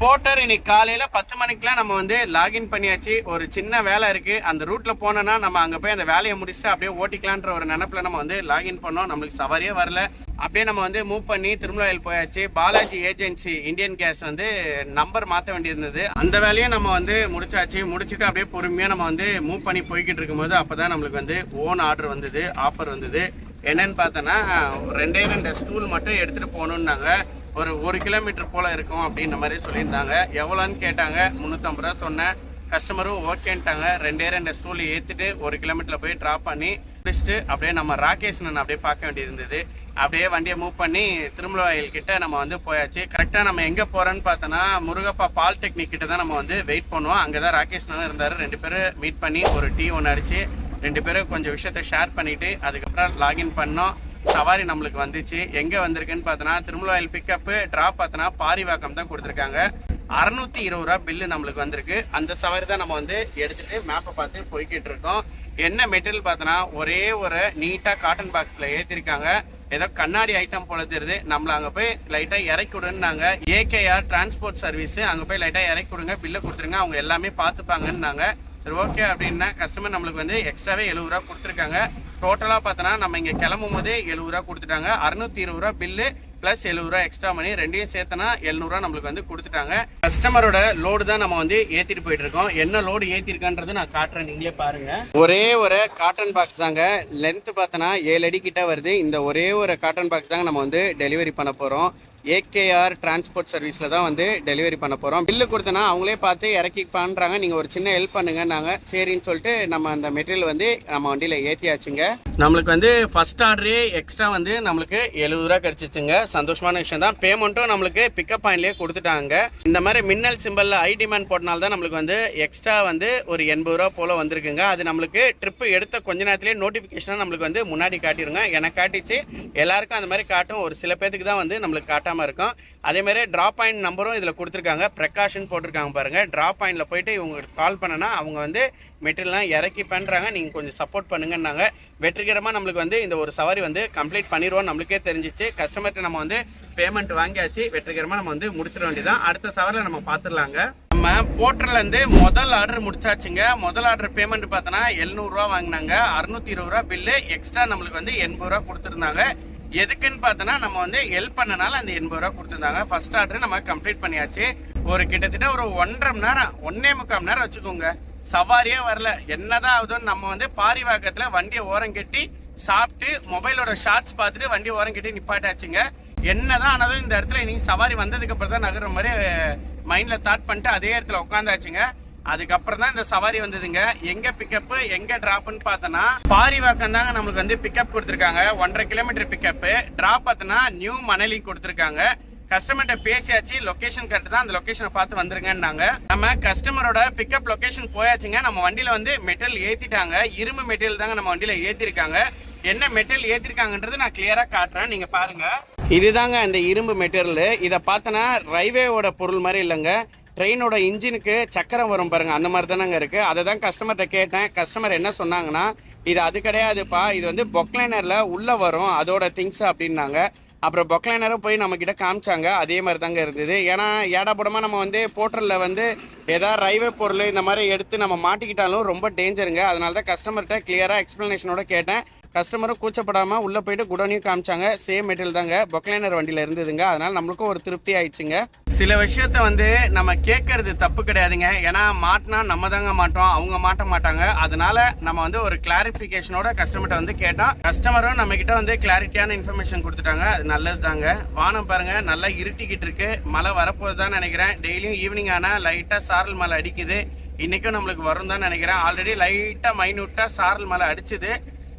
போட்டர் இன்னைக்கு காலையில 10 மணிக்கெல்லாம் நம்ம வந்து லாகின் பண்ணியாச்சு. ஒரு சின்ன வேலை இருக்கு, அந்த ரூட்ல போனோம்னா நம்ம அங்க போய் அந்த வேலையை முடிச்சுட்டு அப்படியே ஓட்டிக்கலான்ற ஒரு நினைப்புல நம்ம வந்து லாகின் பண்ணோம். நம்மளுக்கு சவாரியே வரல. அப்படியே நம்ம வந்து மூவ் பண்ணி திருமலாயில் போயாச்சு. பாலாஜி ஏஜென்சி இந்தியன் கேஸ் வந்து நம்பர் மாற்ற வேண்டியிருந்தது. அந்த வேலையும் நம்ம வந்து முடிச்சாச்சு. முடிச்சுட்டு அப்படியே பொறுமையா நம்ம வந்து மூவ் பண்ணி போய்கிட்டு இருக்கும்போது அப்பதான் நம்மளுக்கு வந்து ஓன் ஆர்டர் வந்தது, ஆஃபர் வந்தது. என்னன்னு பார்த்தோன்னா 2 ஸ்டூல் மட்டும் எடுத்துட்டு போகணுன்னாங்க. ஒரு கிலோமீட்டர் போல இருக்கும் அப்படின்ற மாதிரி சொல்லியிருந்தாங்க. எவ்வளோன்னு கேட்டாங்க. 350 ரூபா சொன்னேன். கஸ்டமரும் ஓகேன்ட்டாங்க. 2 ஸ்டூல் ஏற்றிட்டு 1 கிலோமீட்டரில் போய் ட்ராப் பண்ணி முடிச்சுட்டு அப்படியே நம்ம ராகேஷ்ணன் அப்படியே பார்க்க வேண்டியிருந்தது. அப்படியே வண்டியை மூவ் பண்ணி திருமலவாயில் கிட்ட நம்ம வந்து போயாச்சு. கரெக்டாக நம்ம எங்கே போகிறோன்னு பார்த்தோன்னா முருகப்பா பாலிடெக்னிக் கிட்ட தான் நம்ம வந்து வெயிட் பண்ணுவோம். அங்கே தான் ராகேஷ்ணன் இருந்தார். 2 பேரும் மீட் பண்ணி ஒரு டீ ஒன்று அடிச்சு 2 பேரும் கொஞ்சம் விஷயத்த ஷேர் பண்ணிட்டு அதுக்கப்புறம் லாகின் பண்ணோம். சவாரி நம்மளுக்கு வந்துச்சு. எங்கே வந்திருக்குன்னு பார்த்தோன்னா திருமலவாயில் பிக்கப்பு ட்ராப் பார்த்தோன்னா பாரிவாக்கம் தான் கொடுத்துருக்காங்க. 620 ரூபா பில்லு நம்மளுக்கு வந்திருக்கு. அந்த சவாரி தான் நம்ம வந்து எடுத்துகிட்டு மேப்பை பார்த்து போய்கிட்டு இருக்கோம். என்ன மெட்டீரியல் பார்த்தோன்னா ஒரே ஒரு நீட்டாக காட்டன் பாக்ஸில் ஏற்றிருக்காங்க. ஏதோ கண்ணாடி ஐட்டம் போல தெரியுது. நம்மளை அங்கே போய் லைட்டாக இறக்கி விடுன்னாங்க. ஏகேஆர் டிரான்ஸ்போர்ட் சர்வீஸ் அங்கே போய் லைட்டாக இறக்கி விடுங்க, பில்லை கொடுத்துருங்க, அவங்க எல்லாமே பார்த்துப்பாங்கன்னாங்க. சரி ஓகே அப்படின்னா கஸ்டமர் நம்மளுக்கு வந்து எக்ஸ்ட்ராவே 70 ரூபா கொடுத்துருக்காங்க. டோட்டலாக பார்த்தோன்னா நம்ம இங்கே கிளம்பும் போதே 70 ரூபா கொடுத்துட்டாங்க. 620 ரூபா பில்லு ப்ளஸ் 70 ரூபா எக்ஸ்ட்ரா மணி, ரெண்டையும் சேர்த்தனா 700 ரூபா நம்மளுக்கு வந்து கொடுத்துட்டாங்க. கஸ்டமரோட லோடு தான் நம்ம வந்து ஏற்றிட்டு போயிட்டு இருக்கோம். என்ன லோடு ஏற்றிருக்கான்றது நான் காட்டுறேன், நீங்களே பாருங்க. ஒரே ஒரு காட்டன் பாக்ஸ் தாங்க. லென்த் பார்த்தோன்னா 7 அடி கிட்ட வருது. இந்த ஒரே ஒரு காட்டன் பாக்ஸ் தாங்க நம்ம வந்து டெலிவரி பண்ண போகிறோம். ஏகேஆர் டிரான்ஸ்போர்ட் சர்வீஸில் தான் வந்து டெலிவரி பண்ண போகிறோம். பில்லு கொடுத்தனா அவங்களே பார்த்து இறக்கி பண்ணுறாங்க. நீங்கள் ஒரு சின்ன ஹெல்ப் பண்ணுங்கன்னாங்க. சரின்னு சொல்லிட்டு நம்ம அந்த மெட்டீரியல் வந்து நம்ம வண்டியில் ஏற்றியாச்சுங்க. நம்மளுக்கு வந்து ஃபர்ஸ்ட் ஆர்டரே எக்ஸ்ட்ரா வந்து நம்மளுக்கு 70 ரூபா கிடச்சிச்சுங்க. சந்தோஷமான விஷயம் தான். பேமெண்ட்டும் நம்மளுக்கு பிக்கப் பாயிண்ட்லேயே கொடுத்துட்டாங்க. இந்த மாதிரி மின்னல் சிம்பிளில் ஐ டிமாண்ட் போட்டனால தான் நம்மளுக்கு வந்து எக்ஸ்ட்ரா வந்து ஒரு 80 ரூபா போல் வந்திருக்குங்க. அது நம்மளுக்கு ட்ரிப்பு எடுத்த கொஞ்ச நேரத்திலே நோட்டிஃபிகேஷனாக நம்மளுக்கு வந்து முன்னாடி காட்டிடுங்க. எனக்கு காட்டிச்சு, எல்லாருக்கும் அந்த மாதிரி காட்டும். ஒரு சில பேருக்கு தான் வந்து நம்மளுக்கு காட்டாமல் இருக்கும். அதே மாதிரி ட்ராப் பாயிண்ட் நம்பரும் இதில் கொடுத்துருக்காங்க. ப்ரெகாஷன் போட்டிருக்காங்க பாருங்கள். ட்ராப் பாயிண்டில் போயிட்டு இவங்களுக்கு கால் பண்ணனா அவங்க வந்து மெட்டீரியல்லாம் இறக்கி பண்ணுறாங்க. நீங்கள் கொஞ்சம் சப்போர்ட் பண்ணுங்கன்னாங்க. வெற்றிகரமாக நம்மளுக்கு வந்து இந்த ஒரு சவாரி வந்து கம்ப்ளீட் பண்ணிடுவோம். நம்மளுக்கே தெரிஞ்சிச்சு. கஸ்டமர்கிட்ட நம்ம வந்து பேமெண்ட் வாங்கியாச்சு. வெற்றிகரமாக நம்ம வந்து முடிச்சிட வேண்டியதான். அடுத்த சவாரியில் நம்ம பார்த்துடலாங்க. நம்ம போர்ட்டர்லேருந்து முதல் ஆர்டர் முடிச்சாச்சுங்க. முதல் ஆர்டர் பேமெண்ட் பார்த்தோன்னா 700 ரூபா வாங்கினாங்க. 620 ரூபா பில்லு எக்ஸ்ட்ரா நம்மளுக்கு வந்து 80 ரூபா கொடுத்துருந்தாங்க. எதுக்குன்னு பார்த்தோன்னா நம்ம வந்து ஹெல்ப் பண்ணனால அந்த 80 ரூபா கொடுத்துருந்தாங்க. ஃபர்ஸ்ட் ஆர்டர் நம்ம கம்ப்ளீட் பண்ணியாச்சு. ஒரு கிட்டத்தட்ட ஒரு 1.5 மணி நேரம் 1.25 மணி நேரம் வச்சுக்கோங்க. சவாரியே வரல. என்னதான் ஆகுதுன்னு நம்ம வந்து பாரிவாக்கத்துல வண்டியை ஓரம் கட்டி சாப்பிட்டு மொபைலோட ஷார்ட்ஸ் பார்த்துட்டு வண்டியை ஓரம் கட்டி நிப்பாட்டாச்சுங்க. என்னதான் ஆனாலும் இந்த இடத்துல இன்னைக்கு சவாரி வந்ததுக்கு அப்புறம் தான் நகர்ற மாதிரி மைண்ட்ல தாட் பண்ணிட்டு அதே இடத்துல உட்காந்தாச்சுங்க. அதுக்கப்புறம் தான் இந்த சவாரி வந்ததுங்க. எங்க பிக்கப் எங்க டிராப்னு பார்த்தோன்னா பாரிவாக்கம் தாங்க நம்மளுக்கு வந்து பிக்கப் கொடுத்துருக்காங்க. 1.5 கிலோமீட்டர் பிக்கப். டிராப் பார்த்தோன்னா நியூ மணலி கொடுத்துருக்காங்க. கஸ்டமர்கிட்ட பேசியாச்சு. லொகேஷன் கரெக்ட் தான், அந்த லொகேஷனை பார்த்து வந்துருங்கன்னாங்க. நம்ம கஸ்டமரோட பிக்கப் லொகேஷன் போயாச்சுங்க. நம்ம வண்டியில வந்து மெட்டீரியல் ஏத்திட்டாங்க. இரும்பு மெட்டீரியல் தாங்க நம்ம வண்டியில ஏத்திருக்காங்க. என்ன மெட்டீரியல் ஏத்திருக்காங்கன்றது நான் கிளியரா காட்டுறேன், நீங்க பாருங்க. இதுதாங்க அந்த இரும்பு மெட்டீரியல். இதை பார்த்தோன்னா ரயில்வேவோட பொருள் மாதிரி இல்லைங்க. ட்ரெயினோட இன்ஜினுக்கு சக்கரம் வரும் பாருங்க, அந்த மாதிரி தானங்க இருக்கு. அதை தான் கஸ்டமர்கிட்ட கேட்டேன். கஸ்டமர் என்ன சொன்னாங்கன்னா, இது அது கிடையாதுப்பா, இது வந்து பொக்லைனர்ல உள்ள வரும் அதோட திங்ஸ் அப்படின்னாங்க. அப்புறம் பொக்லைனரும் போய் நம்ம கிட்ட காமிச்சாங்க. அதே மாதிரி தாங்க இருந்தது. ஏன்னா ஏடாபுடமா நம்ம வந்து போர்ட்டலில் வந்து ஏதாவது ரயில்வே பொருள் இந்த மாதிரி எடுத்து நம்ம மாட்டிக்கிட்டாலும் ரொம்ப டேஞ்சருங்க. அதனால தான் கஸ்டமர்கிட்ட கிளியராக எக்ஸ்பிளனேஷனோட கேட்டேன். கஸ்டமரும் கூச்சப்படாமல் உள்ளே போயிட்டு குடோனையும் காமிச்சாங்க. சேம் மெட்டீரியல் தாங்க பொக்லைனர் வண்டியில் இருந்ததுங்க. அதனால நம்மளுக்கும் ஒரு திருப்தி ஆயிடுச்சுங்க. சில விஷயத்த வந்து நம்ம கேட்கறது தப்பு கிடையாதுங்க. ஏன்னா மாட்டினா நம்ம தாங்க மாட்டோம், அவங்க மாட்ட மாட்டாங்க. அதனால நம்ம வந்து ஒரு கிளாரிபிகேஷனோட கஸ்டமர்கிட்ட வந்து கேட்டோம். கஸ்டமரும் நம்ம கிட்ட வந்து கிளாரிட்டியான இன்ஃபர்மேஷன் கொடுத்துட்டாங்க. அது நல்லது தாங்க. வானம் பாருங்க, நல்லா இருட்டிக்கிட்டு இருக்கு. மழை வரப்போகுதுதான் நினைக்கிறேன். டெய்லியும் ஈவினிங் ஆனா லைட்டா சாரல் மழை அடிக்குது. இன்னைக்கும் நம்மளுக்கு வரும் தான் நினைக்கிறேன். ஆல்ரெடி லைட்டா மைனூட்டா சாரல் மழை அடிச்சுது.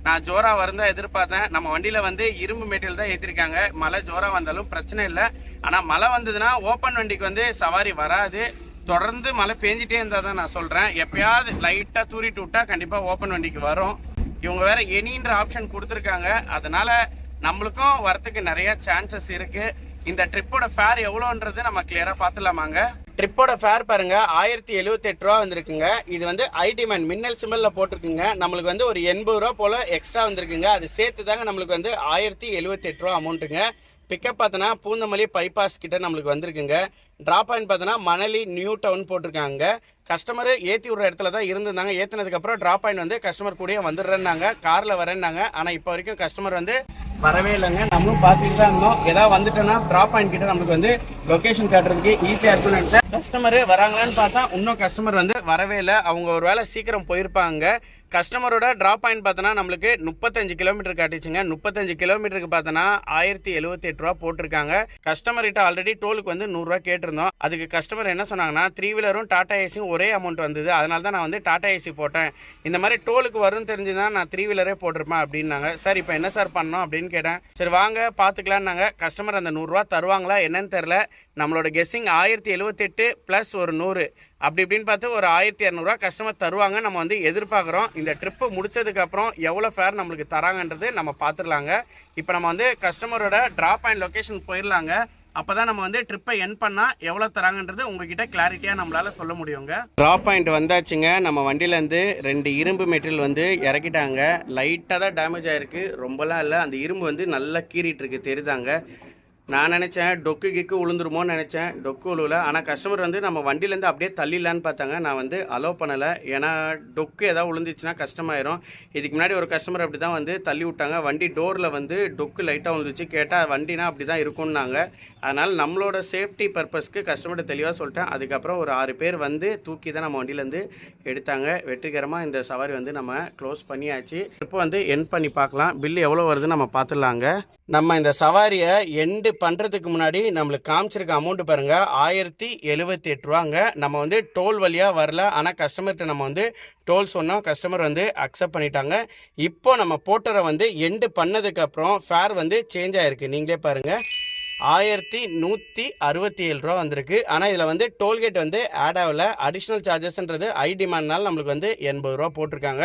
நான் ஜோரா வருந்தா எதிர்பார்த்தேன். நம்ம வண்டியில வந்து இரும்பு மெட்டீரியல் தான் ஏற்றிருக்காங்க. மழை ஜோரா வந்தாலும் பிரச்சனை இல்லை. ஆனா மழை வந்ததுன்னா ஓப்பன் வண்டிக்கு வந்து சவாரி வராது. தொடர்ந்து மழை பெஞ்சிட்டே இருந்தா தான் நான் சொல்றேன். எப்பயாவது லைட்டா தூரிட்டு விட்டா கண்டிப்பா ஓப்பன் வண்டிக்கு வரும். இவங்க வேற எனின்ற ஆப்ஷன் கொடுத்துருக்காங்க. அதனால நம்மளுக்கும் வரத்துக்கு நிறைய சான்சஸ் இருக்கு. இந்த ட்ரிப்போட ஃபேர் எவ்வளோன்றது நம்ம கிளியரா பார்த்துலாமாங்க. ட்ரிப்போட ஃபேர் பாருங்க 1078 ரூபா வந்திருக்குங்க. இது வந்து ஐ டிமாண்ட் மின்னல் சிம்பிள்ல போட்டிருக்குங்க. நம்மளுக்கு வந்து ஒரு 80 ரூபா போல எக்ஸ்ட்ரா வந்திருக்குங்க. அது சேர்த்து தாங்க நம்மளுக்கு வந்து 1078 ரூபா அமௌண்ட்டுங்க. பிக்கப் பார்த்தோன்னா பூந்தமல்லி பைபாஸ் கிட்ட நம்மளுக்கு வந்திருக்குங்க. ட்ராப் பாயிண்ட் பார்த்தோன்னா மணலி நியூ டவுன் போட்டிருக்காங்க. கஸ்டமர் ஏற்றி விடுற இடத்துல தான் இருந்திருந்தாங்க. ஏற்றினதுக்கப்புறம் ட்ராப் பாயிண்ட் வந்து கஸ்டமர் கூடயே வந்துடுறேன்னாங்க, காரில் வரேன்னாங்க. ஆனால் இப்போ வரைக்கும் கஸ்டமர் வந்து வரவே இல்லைங்க. நம்மளும் பார்த்துட்டு தான் இருந்தோம். ஏதாவது வந்துட்டோன்னா ட்ராப் பாயிண்ட் கிட்ட நம்மளுக்கு வந்து லொக்கேஷன் காட்டுறதுக்கு ஈஸியாக இருக்குன்னு நினைச்சேன். கஸ்டமர் வராங்களான்னு பார்த்தா இன்னும் கஸ்டமர் வந்து வரவே இல்லை. அவங்க ஒரு வேளை சீக்கிரம் போயிருப்பாங்க. கஸ்டமரோட ட்ராப் பாயிண்ட் பார்த்தோன்னா நம்மளுக்கு 35 கிலோமீட்டர் காட்டிச்சுங்க. 35 கிலோமீட்டருக்கு பார்த்தோன்னா 1078 ரூபா போட்டிருக்காங்க. கஸ்டமர்கிட்ட ஆல்ரெடி டோலுக்கு வந்து 100 ரூபா கேட்டிருந்தோம். அதுக்கு கஸ்டமர் என்ன சொன்னாங்கன்னா 3 வீலரும் டாடா ஏசியும் ஒரே அமௌண்ட் வந்தது, அதனால தான் நான் வந்து டாடா ஏசி போட்டேன். இந்த மாதிரி டோலுக்கு வரும்னு தெரிஞ்சுதான் நான் 3 வீலரே போட்டிருப்பேன் அப்படின்னாங்க. சார் இப்போ என்ன சார் பண்ணோம் அப்படின்னு கேட்டேன். சரி வாங்க பார்த்துக்கலான்னாங்க. கஸ்டமர் அந்த 100 ரூபா தருவாங்களா என்னன்னு தெரில. நம்மளோட கெஸ்ஸிங் 1078 ப்ளஸ் ஒரு 100 அப்படி இப்படின்னு பார்த்து ஒரு 1200 கஸ்டமர் தருவாங்க. நம்ம வந்து எதிர்பார்க்குறோம். இந்த ட்ரிப்பு முடிச்சதுக்கப்புறம் எவ்வளோ ஃபேர் நம்மளுக்கு தராங்கன்றது நம்ம பார்த்துடலாங்க. இப்போ நம்ம வந்து கஸ்டமரோட ட்ராப் பாயிண்ட் லொக்கேஷன் போயிடலாங்க. அப்போ தான் நம்ம வந்து ட்ரிப்பை என் பண்ணால் எவ்வளோ தராங்கன்றது உங்ககிட்ட கிளாரிட்டியாக நம்மளால் சொல்ல முடியுங்க. ட்ராப் பாயிண்ட் வந்தாச்சுங்க. நம்ம வண்டியிலேருந்து 2 இரும்பு மெட்டீரியல் வந்து இறக்கிட்டாங்க. லைட்டாக தான் டேமேஜ் ஆகிருக்கு, ரொம்பலாம் இல்லை. அந்த இரும்பு வந்து நல்லா கீறிட்டு இருக்கு தெரியுதாங்க. நான் நினச்சேன் டொக்கு கிக்கு உளுந்துருமோன்னு நினச்சேன், டொக்கு உழுவில். ஆனால் கஸ்டமர் வந்து நம்ம வண்டியிலேருந்து அப்படியே தள்ளிடலான்னு பார்த்தாங்க. நான் வந்து அலோவ் பண்ணலை, ஏன்னா டொக்கு ஏதாவது உளுந்துச்சுன்னா கஷ்டமாயிரும். இதுக்கு முன்னாடி ஒரு கஸ்டமர் அப்படி தான் வந்து தள்ளி விட்டாங்க. வண்டி டோரில் வந்து டொக்கு லைட்டாக விழுந்துச்சு. கேட்டால் வண்டினா அப்படி தான் இருக்கும்னாங்க. அதனால் நம்மளோட சேஃப்டி பர்பஸ்க்கு கஸ்டமர்கிட்ட தெளிவாக சொல்லிட்டேன். அதுக்கப்புறம் ஒரு 6 பேர் வந்து தூக்கி தான் நம்ம வண்டியிலேருந்து எடுத்தாங்க. வெற்றிகரமாக இந்த சவாரி வந்து நம்ம க்ளோஸ் பண்ணியாச்சு. இப்போ வந்து எண்ட் பண்ணி பார்க்கலாம். பில்லு எவ்வளோ வருதுன்னு நம்ம பார்த்துடலாங்க. நம்ம இந்த சவாரியை எண்டு பண்ணுறதுக்கு முன்னாடி நம்மளுக்கு காமிச்சிருக்க அமௌண்ட்டு பாருங்கள், 1078 ரூபாங்க. நம்ம வந்து டோல் வழியாக வரல, ஆனால் கஸ்டமர்கிட்ட நம்ம வந்து டோல் சொன்னோம். கஸ்டமர் வந்து அக்செப்ட் பண்ணிட்டாங்க. இப்போ நம்ம போட்டரை வந்து எண்டு பண்ணதுக்கப்புறம் ஃபேர் வந்து சேஞ்ச் ஆகிருக்கு. நீங்களே பாருங்கள், 1167 ரூபா வந்திருக்கு. ஆனால் இதில் வந்து டோல்கேட் வந்து ஆட் ஆகலை. அடிஷ்னல் சார்ஜஸ்ன்றது ஐ டிமாண்ட்னால நம்மளுக்கு வந்து 80 ரூபா போட்டிருக்காங்க.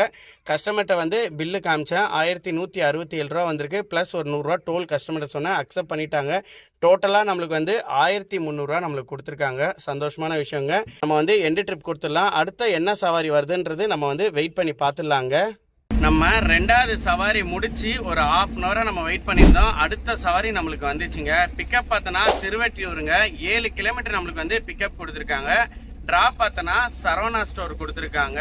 கஸ்டமர்கிட்ட வந்து பில்லு காமிச்சேன், 1167 ரூபா வந்திருக்கு. ப்ளஸ் ஒரு 100 ரூபா டோல் கஸ்டமர்கிட்ட சொன்னேன், அக்செப்ட் பண்ணிட்டாங்க. டோட்டலாக நம்மளுக்கு வந்து 1300 ரூபா நம்மளுக்கு கொடுத்துருக்காங்க. சந்தோஷமான விஷயங்க. நம்ம வந்து எண்டு ட்ரிப் கொடுத்துடலாம். அடுத்த என்ன சவாரி வருதுன்றது நம்ம வந்து வெயிட் பண்ணி பார்த்துடலாங்க. நம்ம 2வது சவாரி முடிச்சு ஒரு 1/2 அன் ஹவரா நம்ம வெயிட் பண்ணியிருந்தோம். அடுத்த சவாரி நம்மளுக்கு வந்துச்சுங்க. பிக்கப் பார்த்தோன்னா திருவெற்றியூருங்க. 7 கிலோமீட்டர் நம்மளுக்கு வந்து பிக்கப் கொடுத்துருக்காங்க. ட்ராப் பார்த்தோன்னா சரவணா ஸ்டோர் கொடுத்துருக்காங்க.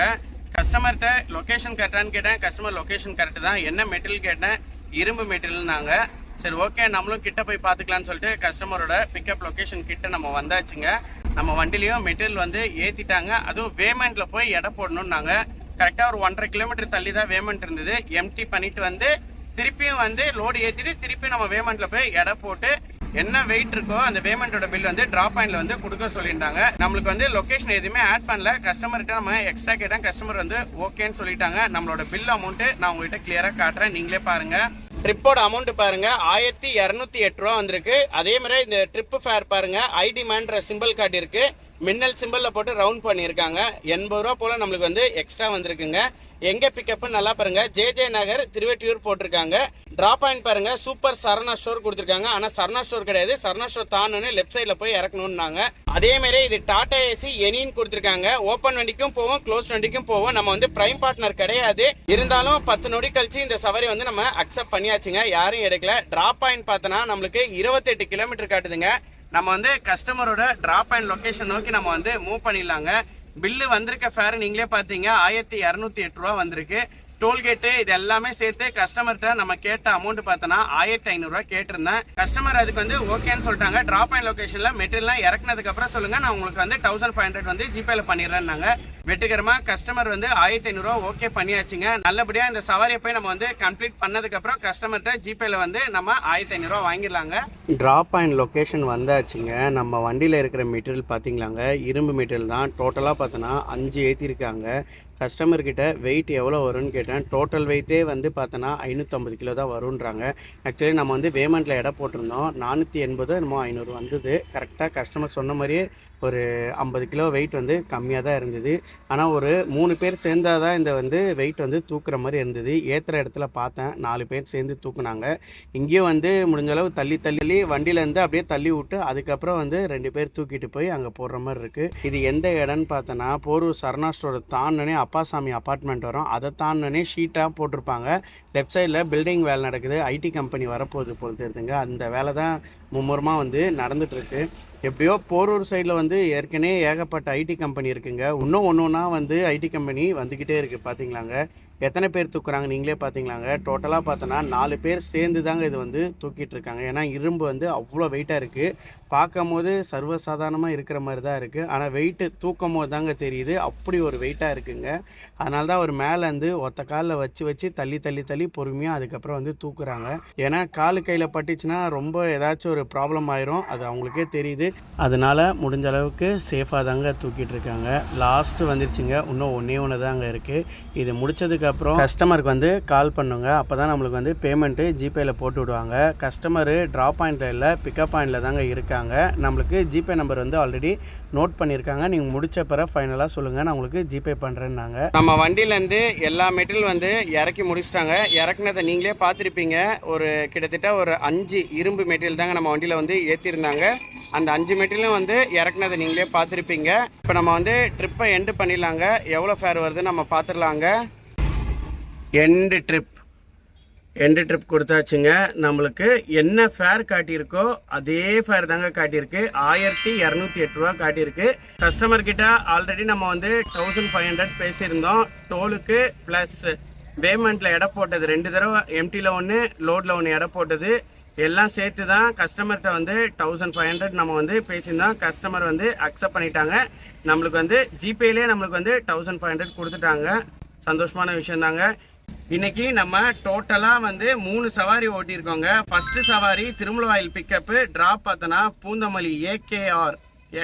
கஸ்டமர்கிட்ட லொக்கேஷன் கரெக்டானு கேட்டேன். கஸ்டமர் லொக்கேஷன் கரெக்டு தான். என்ன மெட்டீரியல் கேட்டேன், இரும்பு மெட்டீரியல்னாங்க. சரி ஓகே, நம்மளும் கிட்ட போய் பார்த்துக்கலான்னு சொல்லிட்டு கஸ்டமரோட பிக்கப் லொக்கேஷன் கிட்ட நம்ம வந்தாச்சுங்க. நம்ம வண்டிலையும் மெட்டீரியல் வந்து ஏற்றிட்டாங்க. அதுவும் வேமெண்ட்டில் போய் எடை போடணுன்னாங்க. கரெக்டாக ஒரு 1.5 கிலோமீட்டர் தள்ளி தான் வேமெண்ட் இருந்தது. எம்டி பண்ணிட்டு வந்து திருப்பியும் வந்து லோடு ஏற்றிட்டு திருப்பி நம்ம வேமெண்ட்டில் போய் எடை போட்டு என்ன வெயிட் இருக்கோ அந்த பேமெண்ட்டோட பில் வந்து ட்ராப் பாயிண்ட்ல வந்து கொடுக்க சொல்லியிருந்தாங்க. நம்மளுக்கு வந்து லொகேஷன் எதுவுமே ஆட் பண்ணல. கஸ்டமர்கிட்ட நம்ம எக்ஸ்ட்ரா கேட்டேன், கஸ்டமர் வந்து ஓகேன்னு சொல்லிட்டாங்க. நம்மளோட பில் அமௌண்ட் நான் உங்ககிட்ட கிளியரா காட்டுறேன், நீங்களே பாருங்க. ட்ரிப்போட அமௌண்ட் பாருங்க 1208 ரூபா வந்திருக்கு. அதே மாதிரி இந்த ட்ரிப் ஃபேர் பாருங்க, ஐடி மேன்ற சிம்பிள் காட்டியிருக்கு, மின்னல் சிம்பிள்ல போட்டு ரவுண்ட் பண்ணியிருக்காங்க. 80 ரூபா போல நம்மளுக்கு வந்து எக்ஸ்ட்ரா வந்திருக்குங்க. எங்க பிக்கப் நல்லா பாருங்க, ஜே நகர் திருவெற்றியூர் போட்டிருக்காங்க. டிராப் பாயிண்ட் பாருங்க, சூப்பர் சரணா ஸ்டோர் கொடுத்துருக்காங்க. ஆனா சரணா ஸ்டோர் கிடையாது, சரணா ஸ்டோர் தானு லெஃப்ட் சைட்ல போய் இறக்கணும்னாங்க. அதே மாதிரி இது டாடா ஏசி எனின்னு கொடுத்துருக்காங்க. ஓப்பன் வண்டிக்கும் போவோம், க்ளோஸ் வண்டிக்கும் போவோம். நம்ம வந்து பிரைம் பார்ட்னர் கிடையாது, இருந்தாலும் 10 நொடி கழிச்சு இந்த சவாரி வந்து நம்ம அக்செப்ட் பண்ணியாச்சுங்க. யாரும் எடுக்கல. டிராப் பாயிண்ட் பார்த்தோன்னா நம்மளுக்கு 28 கிலோமீட்டர் காட்டுதுங்க. நம்ம வந்து கஸ்டமரோட டிராப் பாயிண்ட் லொகேஷன் நோக்கி நம்ம வந்து மூவ் பண்ணிடலாங்க. பில்லு வந்திருக்க ஃபேர் நீங்களே பார்த்தீங்க, 1208 ரூபா வந்திருக்கு. டோல்கேட்டு இது எல்லாமே சேர்த்து கஸ்டமர்கிட்ட நம்ம கேட்ட அமௌண்ட் பார்த்தோன்னா 1500 ரூபா கேட்டிருந்தேன். கஸ்டமர் அதுக்கு வந்து ஓகேன்னு சொல்லிட்டாங்க. டிராப் பாயிண்ட் லொகேஷன்ல மெட்டீரியல்லாம் இறக்குனதுக்கு அப்புறம் சொல்லுங்க, நான் உங்களுக்கு வந்து 1500 வந்து ஜிபேல பண்ணிடுறேன்னாங்க. வெற்றிகரமா கஸ்டமர் வந்து 1500 ரூபா ஓகே பண்ணியாச்சுங்க. நல்லபடியா இந்த சவாரியை போய் நம்ம வந்து கம்ப்ளீட் பண்ணதுக்கு அப்புறம் கஸ்டமர்கிட்ட ஜிபேல வந்து நம்ம 1500 ரூபா வாங்கிடலாங்க. டிராப் பாயிண்ட் லொகேஷன் வந்தாச்சுங்க. நம்ம வண்டியில இருக்கிற மெட்டீரியல் பாத்தீங்களாங்க, இரும்பு மெட்டீரியல் தான். டோட்டலா பார்த்தோன்னா 5 ஏற்றிருக்காங்க. கஸ்டமர்கிட்ட வெயிட் எவ்வளோ வரும்னு கேட்டேன். டோட்டல் வெயிட்டே வந்து பார்த்தோன்னா 550 கிலோ தான் வருன்றாங்க. ஆக்சுவலி நம்ம வந்து பேமெண்ட்டில் எடை போட்டிருந்தோம், 480 என்னமோ 500 வந்தது. கரெக்டாக கஸ்டமர் சொன்ன மாதிரியே ஒரு 50 கிலோ வெயிட் வந்து கம்மியாக தான் இருந்தது. ஆனால் ஒரு 3 பேர் சேர்ந்தால் தான் இந்த வந்து வெயிட் வந்து தூக்குற மாதிரி இருந்தது. ஏற்றுற இடத்துல பார்த்தேன் 4 பேர் சேர்ந்து தூக்குனாங்க. இங்கேயும் வந்து முடிஞ்ச அளவு தள்ளி தள்ளி வண்டியிலேருந்து அப்படியே தள்ளி விட்டு அதுக்கப்புறம் வந்து 2 பேர் தூக்கிட்டு போய் அங்கே போடுற மாதிரி இருக்குது. இது எந்த இடம்னு பார்த்தோன்னா போரூர் சரணா ஸ்டோரை தாண்டினே அப்பாசாமி அப்பார்ட்மெண்ட் வரும். அதை தாண்டினே ஷீட்டாக போட்டிருப்பாங்க. லெஃப்ட் சைடில் பில்டிங் வேலை நடக்குது. ஐடி கம்பெனி வரப்போகுது போல் தெரியுதுங்க. அந்த வேலை தான் மும்முரமாக வந்து நடந்துகிட்ருக்கு. எப்படியோ போரூர் சைடில் வந்து ஏற்கனவே ஏகப்பட்ட ஐடி கம்பெனி இருக்குங்க. இன்னும் ஒன்று ஒன்றா வந்து ஐடி கம்பெனி வந்துக்கிட்டே இருக்குது. பார்த்தீங்களாங்க எத்தனை பேர் தூக்குறாங்க நீங்களே பார்த்தீங்களாங்க. டோட்டலாக பார்த்தோன்னா 4 பேர் சேர்ந்து தாங்க இது வந்து தூக்கிட்டு இருக்காங்க. ஏன்னா இரும்பு வந்து அவ்வளோ வெயிட்டாக இருக்குது. பார்க்கும் போது சர்வசாதாரணமாக இருக்கிற மாதிரி தான் இருக்குது. ஆனால் வெயிட்டு தூக்கும் போது தாங்க தெரியுது அப்படி ஒரு வெயிட்டாக இருக்குங்க. அதனால தான் ஒரு மேலேருந்து ஒத்த காலில் வச்சு தள்ளி பொறுமையாக அதுக்கப்புறம் வந்து தூக்குறாங்க. ஏன்னா காலு கையில் பட்டுச்சுன்னா ரொம்ப ஏதாச்சும் ஒரு ப்ராப்ளம் ஆயிரும். அது அவங்களுக்கே தெரியுது. அதனால முடிஞ்ச அளவுக்கு சேஃபாக தாங்க தூக்கிட்டு இருக்காங்க. லாஸ்ட்டு வந்துருச்சுங்க. இன்னும் ஒன்று தாங்க இருக்குது. இது முடிச்சதுக்கு அப்புறம் கஸ்டமருக்கு வந்து கால் பண்ணுங்க. அப்போ தான் நம்மளுக்கு வந்து பேமெண்ட்டு ஜிபேயில் போட்டு விடுவாங்க. கஸ்டமரு ட்ராப் பாயிண்ட்டில் இல்லை, பிக்கப் பாயிண்டில் தாங்க இருக்காங்க. நம்மளுக்கு ஜிபே நம்பர் வந்து ஆல்ரெடி நோட் பண்ணியிருக்காங்க. நீங்கள் முடிச்ச பிறகு ஃபைனலாக சொல்லுங்கள், நான் உங்களுக்கு ஜிபே பண்ணுறேன்னாங்க. நம்ம வண்டியிலேருந்து எல்லா மெட்டீரியல் வந்து இறக்கி முடிச்சிட்டாங்க. இறக்குனதை நீங்களே பார்த்துருப்பீங்க. ஒரு கிட்டத்தட்ட ஒரு 5 இரும்பு மெட்டீரியல் தாங்க நம்ம வண்டியில் வந்து ஏற்றிருந்தாங்க. அந்த 5 மெட்டீரியலும் வந்து இறக்குனதை நீங்களே பார்த்துருப்பீங்க. இப்போ நம்ம வந்து ட்ரிப்பை எண்டு பண்ணிடலாங்க. எவ்வளோ ஃபேர் வருதுன்னு நம்ம பார்த்துடலாங்க. End trip கொடுத்தாச்சுங்க. நம்மளுக்கு என்ன ஃபேர் காட்டியிருக்கோ அதே ஃபேர் தாங்க காட்டியிருக்கு. 1208 ரூபா காட்டியிருக்கு. கஸ்டமர் கிட்ட ஆல்ரெடி நம்ம வந்து 1500 பேசியிருந்தோம். டோலுக்கு ப்ளஸ் பேமெண்ட்டில் எடை போட்டது 2 தடவை, எம்டியில் 1 லோடில் 1 எடை போட்டது எல்லாம் சேர்த்து தான் கஸ்டமர்கிட்ட வந்து 1500 நம்ம வந்து பேசியிருந்தோம். கஸ்டமர் வந்து அக்செப்ட் பண்ணிட்டாங்க. நம்மளுக்கு வந்து ஜிபேலேயே நம்மளுக்கு வந்து 1500 கொடுத்துட்டாங்க. சந்தோஷமான விஷயம் தாங்க. இன்னைக்கு நம்ம டோட்டலாக வந்து 3 சவாரி ஓட்டியிருக்கோங்க. ஃபர்ஸ்ட் சவாரி திருமலவாயில் பிக்கப்பு, ட்ராப் பார்த்தோன்னா Poonamallee AKR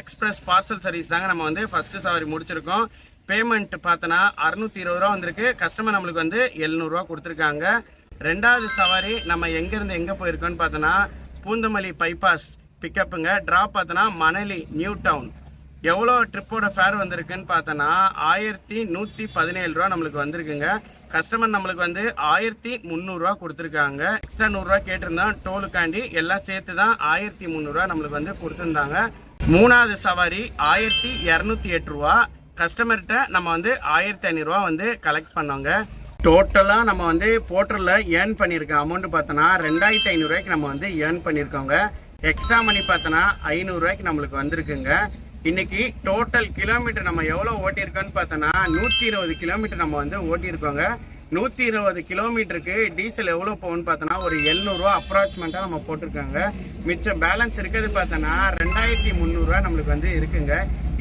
express parcel service தாங்க நம்ம வந்து ஃபர்ஸ்ட் சவாரி முடிச்சிருக்கோம். பேமெண்ட் பார்த்தோன்னா 620 ரூபா வந்திருக்கு. கஸ்டமர் நம்மளுக்கு வந்து 700 ரூபா கொடுத்துருக்காங்க. ரெண்டாவது சவாரி நம்ம எங்கேருந்து எங்கே போயிருக்கோன்னு பார்த்தோன்னா பூந்தமல்லி பைபாஸ் பிக்கப்புங்க. ட்ராப் பார்த்தோன்னா மணலி நியூ டவுன். எவ்வளோ ட்ரிப்போட ஃபேர் வந்திருக்குன்னு பார்த்தோன்னா 1117 ரூபா நம்மளுக்கு வந்திருக்குங்க. கஸ்டமர் நம்மளுக்கு வந்து 1300 ரூபா கொடுத்துருக்காங்க. எக்ஸ்ட்ரா 100 ரூபா கேட்டிருந்தோம் டோலுக்காண்டி. எல்லாம் சேர்த்து தான் 1300 ரூபா நம்மளுக்கு வந்து கொடுத்துருந்தாங்க. மூணாவது சவாரி 1208 ரூபா. கஸ்டமர்கிட்ட நம்ம வந்து 1500 ரூபா வந்து கலெக்ட் பண்ணோங்க. டோட்டலாக நம்ம வந்து போர்ட்டரில் ஏர்ன் பண்ணியிருக்க அமௌண்ட் பார்த்தோன்னா 2500 ரூபாய்க்கு நம்ம வந்து ஏர்ன் பண்ணியிருக்கோங்க. எக்ஸ்ட்ரா மணி பார்த்தோன்னா 500 ரூபாய்க்கு நம்மளுக்கு வந்திருக்குங்க. இன்னைக்கு டோட்டல் கிலோமீட்டர் நம்ம எவ்வளோ ஓட்டியிருக்கோன்னு பார்த்தோன்னா 120 கிலோமீட்டர் நம்ம வந்து ஓட்டியிருக்கோங்க. 120 கிலோமீட்டருக்கு டீசல் எவ்வளோ போகும்னு பார்த்தோன்னா ஒரு 700 ரூபா அப்ராக்சிமேட்டாக நம்ம போட்டிருக்காங்க. மிச்சம் பேலன்ஸ் இருக்கிறது பார்த்தோன்னா 2300 ரூபா நம்மளுக்கு வந்து இருக்குங்க.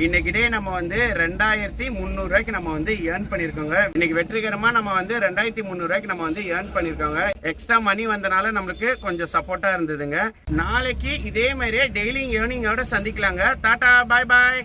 இன்னைக்கு டே நம்ம வந்து 2300 ரூபாய்க்கு நம்ம வந்து ஏர்ன் பண்ணியிருக்கோங்க. இன்னைக்கு வெற்றிகரமாக நம்ம வந்து 2300 ரூபாய்க்கு நம்ம வந்து ஏர்ன் பண்ணியிருக்கோங்க. எக்ஸ்ட்ரா மணி வந்தனால நம்மளுக்கு கொஞ்சம் சப்போர்ட்டாக இருந்ததுங்க. நாளைக்கு இதே மாதிரியே டெய்லி ஏர்னிங்கோட சந்திக்கலாங்க. டாடா, பாய் பாய்.